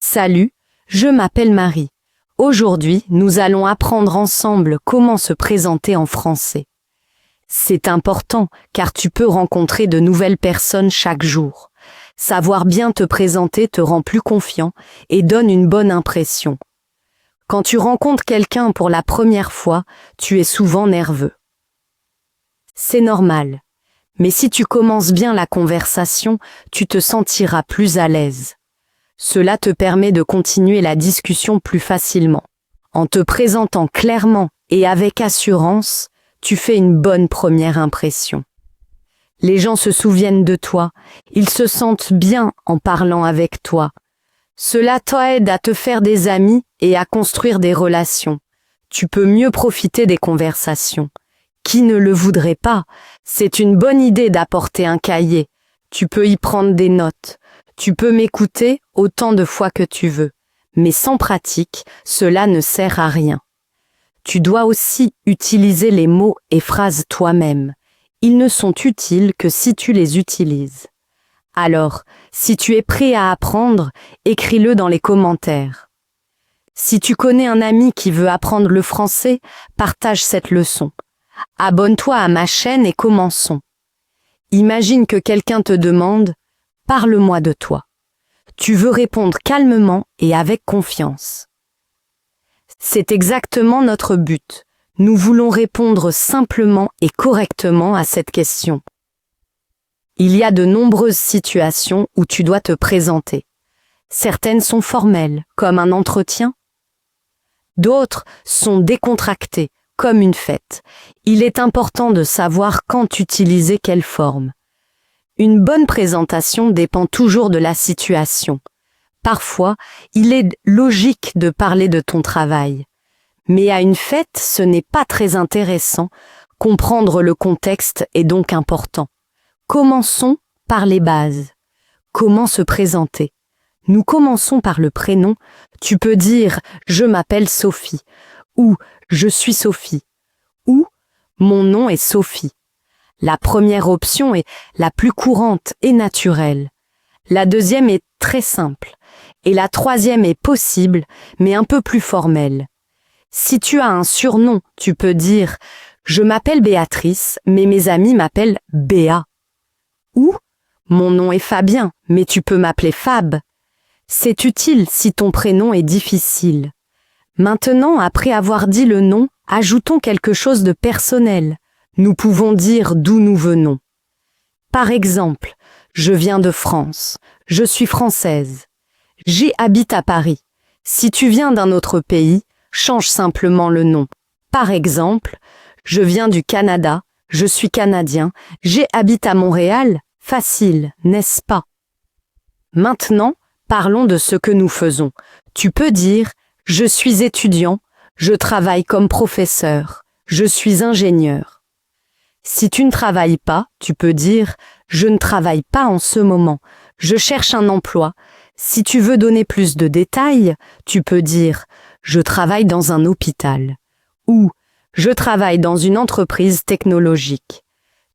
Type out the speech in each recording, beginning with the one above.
Salut, je m'appelle Marie. Aujourd'hui, nous allons apprendre ensemble comment se présenter en français. C'est important car tu peux rencontrer de nouvelles personnes chaque jour. Savoir bien te présenter te rend plus confiant et donne une bonne impression. Quand tu rencontres quelqu'un pour la première fois, tu es souvent nerveux. C'est normal, mais si tu commences bien la conversation, tu te sentiras plus à l'aise. Cela te permet de continuer la discussion plus facilement. En te présentant clairement et avec assurance, tu fais une bonne première impression. Les gens se souviennent de toi, ils se sentent bien en parlant avec toi. Cela t'aide à te faire des amis et à construire des relations. Tu peux mieux profiter des conversations. Qui ne le voudrait pas? C'est une bonne idée d'apporter un cahier. Tu peux y prendre des notes. Tu peux m'écouter autant de fois que tu veux. Mais sans pratique, cela ne sert à rien. Tu dois aussi utiliser les mots et phrases toi-même. Ils ne sont utiles que si tu les utilises. Alors, si tu es prêt à apprendre, écris-le dans les commentaires. Si tu connais un ami qui veut apprendre le français, partage cette leçon. Abonne-toi à ma chaîne et commençons. Imagine que quelqu'un te demande « Parle-moi de toi ». Tu veux répondre calmement et avec confiance. C'est exactement notre but. Nous voulons répondre simplement et correctement à cette question. Il y a de nombreuses situations où tu dois te présenter. Certaines sont formelles, comme un entretien. D'autres sont décontractées, comme une fête. Il est important de savoir quand utiliser quelle forme. Une bonne présentation dépend toujours de la situation. Parfois, il est logique de parler de ton travail. Mais à une fête, ce n'est pas très intéressant. Comprendre le contexte est donc important. Commençons par les bases. Comment se présenter? Nous commençons par le prénom. Tu peux dire « Je m'appelle Sophie » ou « Je suis Sophie » ou « Mon nom est Sophie ». La première option est la plus courante et naturelle. La deuxième est très simple. Et la troisième est possible, mais un peu plus formelle. Si tu as un surnom, tu peux dire « Je m'appelle Béatrice, mais mes amis m'appellent Béa ». Ou « Mon nom est Fabien, mais tu peux m'appeler Fab ». C'est utile si ton prénom est difficile. Maintenant, après avoir dit le nom, ajoutons quelque chose de personnel. Nous pouvons dire d'où nous venons. Par exemple, je viens de France, je suis française. J'habite à Paris. Si tu viens d'un autre pays, change simplement le nom. Par exemple, je viens du Canada, je suis canadien, j'habite à Montréal. Facile, n'est-ce pas? Maintenant, parlons de ce que nous faisons. Tu peux dire « Je suis étudiant, je travaille comme professeur, je suis ingénieur ». Si tu ne travailles pas, tu peux dire « Je ne travaille pas en ce moment, je cherche un emploi ». Si tu veux donner plus de détails, tu peux dire « Je travaille dans un hôpital » ou « Je travaille dans une entreprise technologique ».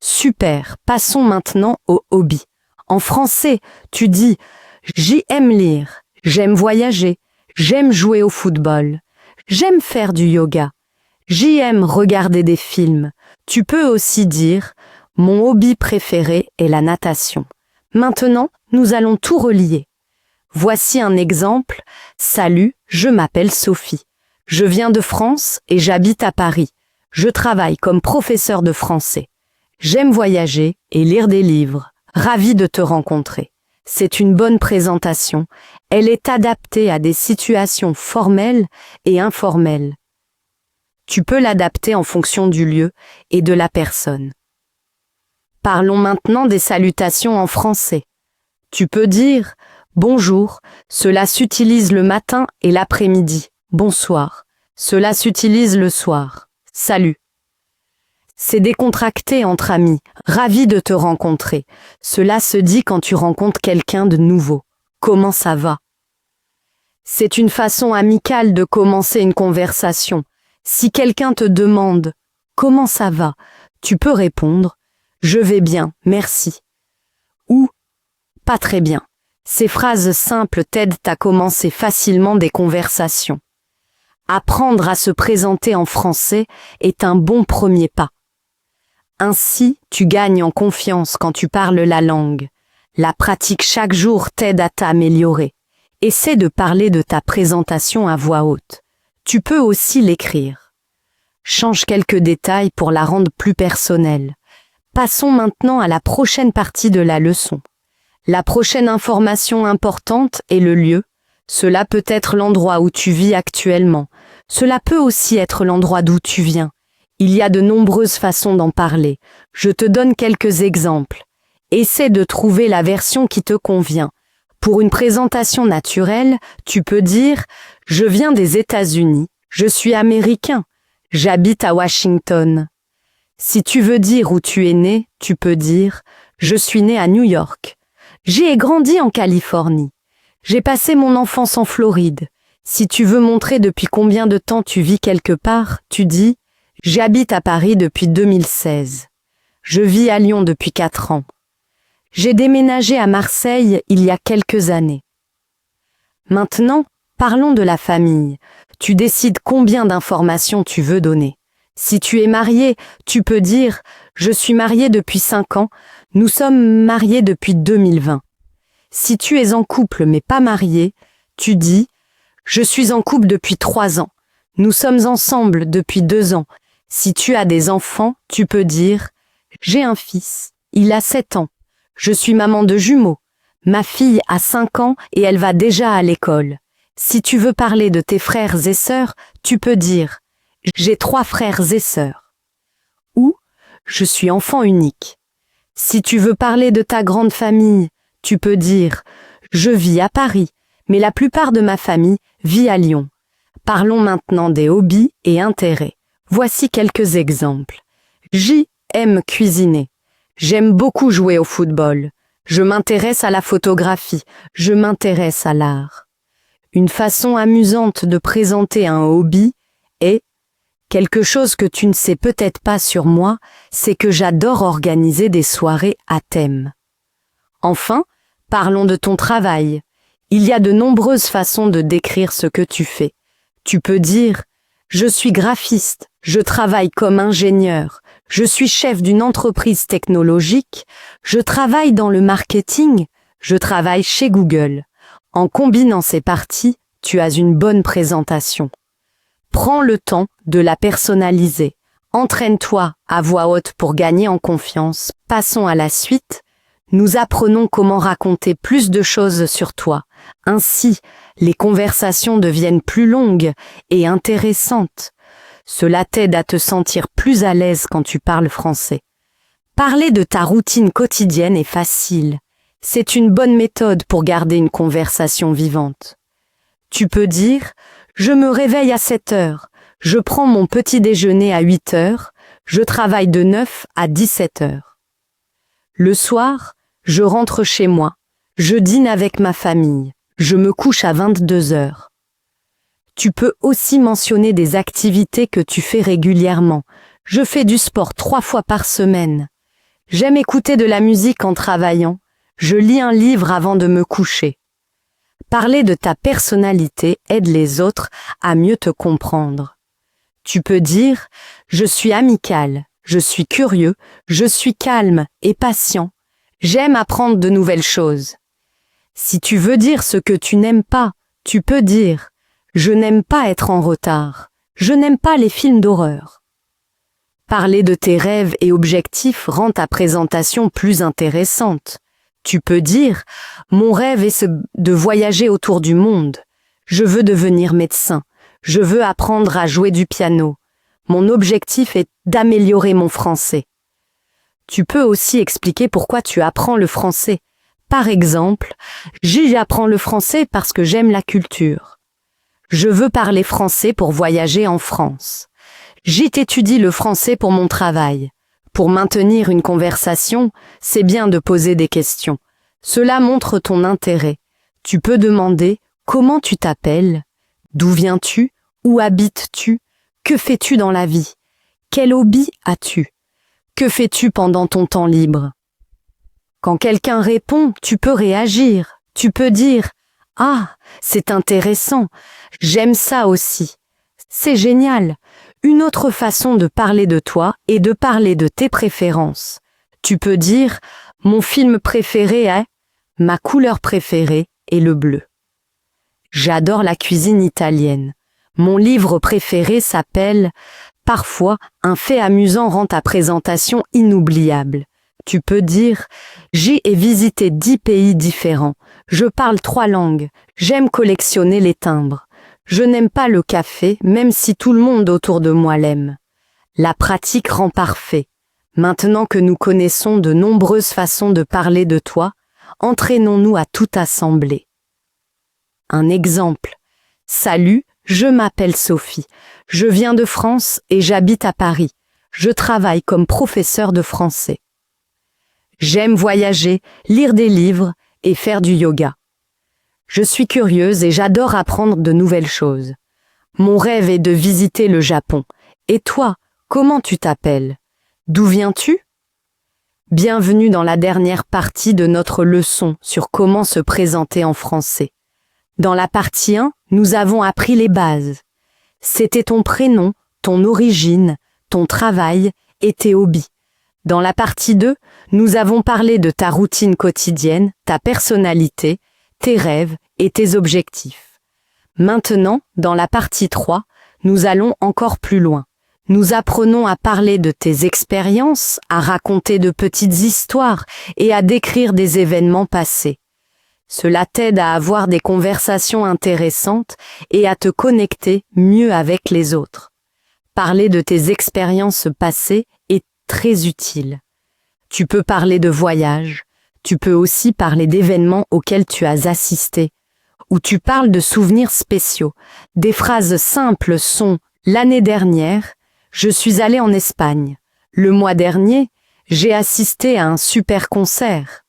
Super, passons maintenant au hobby. En français, tu dis « J'aime lire, j'aime voyager, j'aime jouer au football, j'aime faire du yoga, j'aime regarder des films ». Tu peux aussi dire « Mon hobby préféré est la natation ». Maintenant, nous allons tout relier. Voici un exemple. Salut, je m'appelle Sophie. Je viens de France et j'habite à Paris. Je travaille comme professeur de français. J'aime voyager et lire des livres. Ravi de te rencontrer. C'est une bonne présentation. Elle est adaptée à des situations formelles et informelles. Tu peux l'adapter en fonction du lieu et de la personne. Parlons maintenant des salutations en français. Tu peux dire « Bonjour », cela s'utilise le matin et l'après-midi. « Bonsoir », cela s'utilise le soir. « Salut ». C'est décontracté entre amis. « Ravi de te rencontrer ». Cela se dit quand tu rencontres quelqu'un de nouveau. « Comment ça va ?» C'est une façon amicale de commencer une conversation. Si quelqu'un te demande « Comment ça va ?» tu peux répondre « Je vais bien, merci » ou « Pas très bien ». Ces phrases simples t'aident à commencer facilement des conversations. Apprendre à se présenter en français est un bon premier pas. Ainsi, tu gagnes en confiance quand tu parles la langue. La pratique chaque jour t'aide à t'améliorer. Essaie de parler de ta présentation à voix haute. Tu peux aussi l'écrire. Change quelques détails pour la rendre plus personnelle. Passons maintenant à la prochaine partie de la leçon. La prochaine information importante est le lieu. Cela peut être l'endroit où tu vis actuellement. Cela peut aussi être l'endroit d'où tu viens. Il y a de nombreuses façons d'en parler. Je te donne quelques exemples. Essaie de trouver la version qui te convient. Pour une présentation naturelle, tu peux dire « Je viens des États-Unis, je suis américain, j'habite à Washington ». Si tu veux dire où tu es né, tu peux dire « Je suis né à New York, j'ai grandi en Californie, j'ai passé mon enfance en Floride ». Si tu veux montrer depuis combien de temps tu vis quelque part, tu dis « J'habite à Paris depuis 2016, je vis à Lyon depuis 4 ans. J'ai déménagé à Marseille il y a quelques années. » Maintenant, parlons de la famille. Tu décides combien d'informations tu veux donner. Si tu es marié, tu peux dire « Je suis marié depuis 5 ans, nous sommes mariés depuis 2020. » Si tu es en couple mais pas marié, tu dis « Je suis en couple depuis 3 ans, nous sommes ensemble depuis 2 ans. » Si tu as des enfants, tu peux dire « J'ai un fils, il a 7 ans. Je suis maman de jumeaux. Ma fille a 5 ans et elle va déjà à l'école. » Si tu veux parler de tes frères et sœurs, tu peux dire « J'ai 3 frères et sœurs. » Ou « Je suis enfant unique. » Si tu veux parler de ta grande famille, tu peux dire « Je vis à Paris, mais la plupart de ma famille vit à Lyon. » Parlons maintenant des hobbies et intérêts. Voici quelques exemples. J'aime cuisiner. J'aime beaucoup jouer au football. Je m'intéresse à la photographie. Je m'intéresse à l'art. Une façon amusante de présenter un hobby est quelque chose que tu ne sais peut-être pas sur moi, c'est que j'adore organiser des soirées à thème. Enfin, parlons de ton travail. Il y a de nombreuses façons de décrire ce que tu fais. Tu peux dire « Je suis graphiste, je travaille comme ingénieur, je suis chef d'une entreprise technologique, je travaille dans le marketing, je travaille chez Google. » En combinant ces parties, tu as une bonne présentation. Prends le temps de la personnaliser. Entraîne-toi à voix haute pour gagner en confiance. Passons à la suite. Nous apprenons comment raconter plus de choses sur toi. Ainsi, les conversations deviennent plus longues et intéressantes. Cela t'aide à te sentir plus à l'aise quand tu parles français. Parler de ta routine quotidienne est facile. C'est une bonne méthode pour garder une conversation vivante. Tu peux dire « Je me réveille à 7 heures, je prends mon petit déjeuner à 8 heures, je travaille de 9 à 17 heures. Le soir, je rentre chez moi, je dîne avec ma famille, je me couche à 22 heures. » Tu peux aussi mentionner des activités que tu fais régulièrement. Je fais du sport 3 fois par semaine. J'aime écouter de la musique en travaillant. Je lis un livre avant de me coucher. Parler de ta personnalité aide les autres à mieux te comprendre. Tu peux dire « Je suis amical, je suis curieux, je suis calme et patient. J'aime apprendre de nouvelles choses. » Si tu veux dire ce que tu n'aimes pas, tu peux dire « Je n'aime pas être en retard, je n'aime pas les films d'horreur. » Parler de tes rêves et objectifs rend ta présentation plus intéressante. Tu peux dire « Mon rêve est de voyager autour du monde. Je veux devenir médecin. Je veux apprendre à jouer du piano. Mon objectif est d'améliorer mon français. » Tu peux aussi expliquer pourquoi tu apprends le français. Par exemple, « J'apprends le français parce que j'aime la culture. Je veux parler français pour voyager en France. J'étudie le français pour mon travail. » Pour maintenir une conversation, c'est bien de poser des questions. Cela montre ton intérêt. Tu peux demander « Comment tu t'appelles ? D'où viens-tu ? Où habites-tu ? Que fais-tu dans la vie ? Quel hobby as-tu ? Que fais-tu pendant ton temps libre ? » Quand quelqu'un répond, tu peux réagir. Tu peux dire « Ah, c'est intéressant, j'aime ça aussi. C'est génial ». Une autre façon de parler de toi est de parler de tes préférences. Tu peux dire « Mon film préféré est » « Ma couleur préférée est le bleu ». J'adore la cuisine italienne. Mon livre préféré s'appelle « Parfois, un fait amusant rend ta présentation inoubliable ». Tu peux dire « J'y ai visité 10 pays différents. Je parle 3 langues. J'aime collectionner les timbres. Je n'aime pas le café, même si tout le monde autour de moi l'aime. » La pratique rend parfait. Maintenant que nous connaissons de nombreuses façons de parler de toi, entraînons-nous à tout assembler. Un exemple. Salut, je m'appelle Sophie. Je viens de France et j'habite à Paris. Je travaille comme professeur de français. J'aime voyager, lire des livres et faire du yoga. Je suis curieuse et j'adore apprendre de nouvelles choses. Mon rêve est de visiter le Japon. Et toi, comment tu t'appelles? D'où viens-tu? Bienvenue dans la dernière partie de notre leçon sur comment se présenter en français. Dans la partie 1, nous avons appris les bases. C'était ton prénom, ton origine, ton travail et tes hobbies. Dans la partie 2, nous avons parlé de ta routine quotidienne, ta personnalité, tes rêves et tes objectifs. Maintenant, dans la partie 3, nous allons encore plus loin. Nous apprenons à parler de tes expériences, à raconter de petites histoires et à décrire des événements passés. Cela t'aide à avoir des conversations intéressantes et à te connecter mieux avec les autres. Parler de tes expériences passées est très utile. Tu peux parler de voyages, tu peux aussi parler d'événements auxquels tu as assisté, ou tu parles de souvenirs spéciaux. Des phrases simples sont « L'année dernière, je suis allé en Espagne. Le mois dernier, j'ai assisté à un super concert.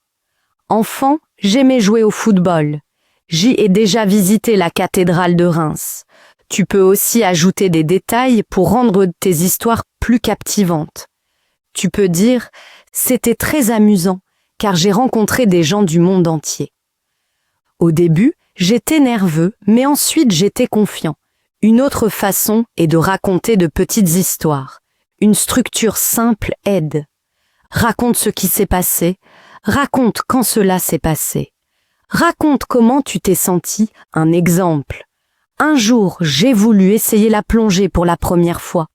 Enfant, j'aimais jouer au football. J'y ai déjà visité la cathédrale de Reims. » Tu peux aussi ajouter des détails pour rendre tes histoires plus captivantes. Tu peux dire « C'était très amusant, car j'ai rencontré des gens du monde entier. » Au début, j'étais nerveux, mais ensuite j'étais confiant. Une autre façon est de raconter de petites histoires. Une structure simple aide. Raconte ce qui s'est passé. Raconte quand cela s'est passé. Raconte comment tu t'es senti. Un exemple. Un jour, j'ai voulu essayer la plongée pour la première fois.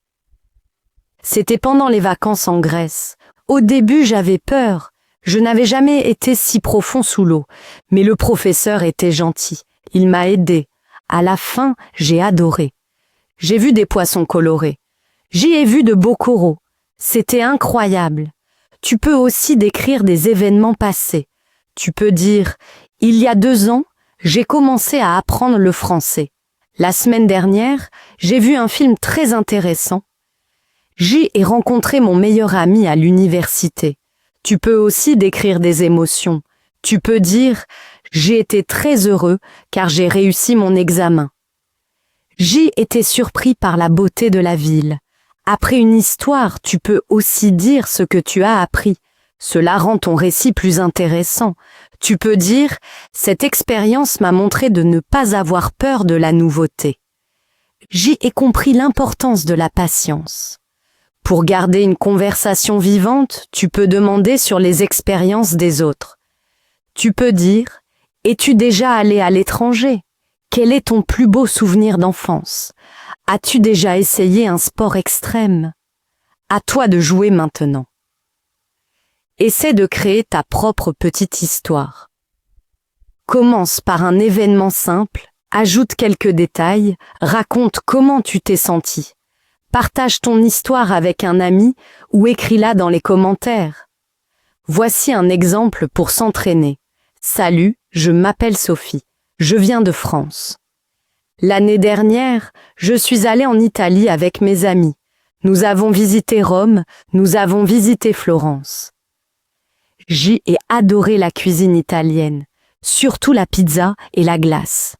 C'était pendant les vacances en Grèce. Au début, j'avais peur. Je n'avais jamais été si profond sous l'eau. Mais le professeur était gentil. Il m'a aidé. À la fin, j'ai adoré. J'ai vu des poissons colorés. J'y ai vu de beaux coraux. C'était incroyable. Tu peux aussi décrire des événements passés. Tu peux dire « Il y a 2 ans, j'ai commencé à apprendre le français. La semaine dernière, j'ai vu un film très intéressant. J'y ai rencontré mon meilleur ami à l'université. » Tu peux aussi décrire des émotions. Tu peux dire « J'ai été très heureux car j'ai réussi mon examen. » J'ai été surpris par la beauté de la ville. Après une histoire, tu peux aussi dire ce que tu as appris. Cela rend ton récit plus intéressant. Tu peux dire « Cette expérience m'a montré de ne pas avoir peur de la nouveauté. J'y ai compris l'importance de la patience. » Pour garder une conversation vivante, tu peux demander sur les expériences des autres. Tu peux dire « Es-tu déjà allé à l'étranger? Quel est ton plus beau souvenir d'enfance? As-tu déjà essayé un sport extrême? À toi de jouer maintenant. » Essaie de créer ta propre petite histoire. Commence par un événement simple, ajoute quelques détails, raconte comment tu t'es senti. Partage ton histoire avec un ami ou écris-la dans les commentaires. Voici un exemple pour s'entraîner. Salut, je m'appelle Sophie. Je viens de France. L'année dernière, je suis allée en Italie avec mes amis. Nous avons visité Rome, nous avons visité Florence. J'y ai adoré la cuisine italienne, surtout la pizza et la glace.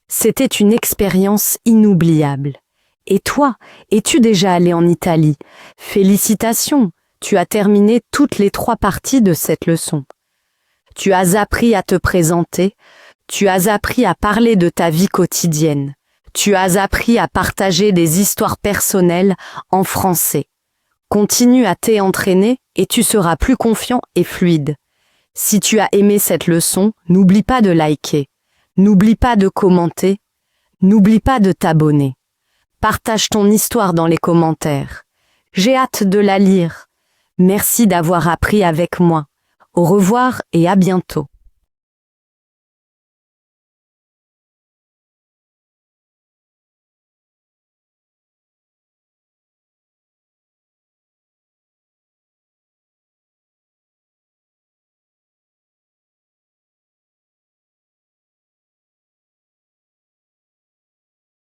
C'était une expérience inoubliable. Et toi, es-tu déjà allé en Italie? Félicitations, tu as terminé toutes les 3 parties de cette leçon. Tu as appris à te présenter, tu as appris à parler de ta vie quotidienne, tu as appris à partager des histoires personnelles en français. Continue à t'entraîner et tu seras plus confiant et fluide. Si tu as aimé cette leçon, n'oublie pas de liker, n'oublie pas de commenter, n'oublie pas de t'abonner. Partage ton histoire dans les commentaires. J'ai hâte de la lire. Merci d'avoir appris avec moi. Au revoir et à bientôt.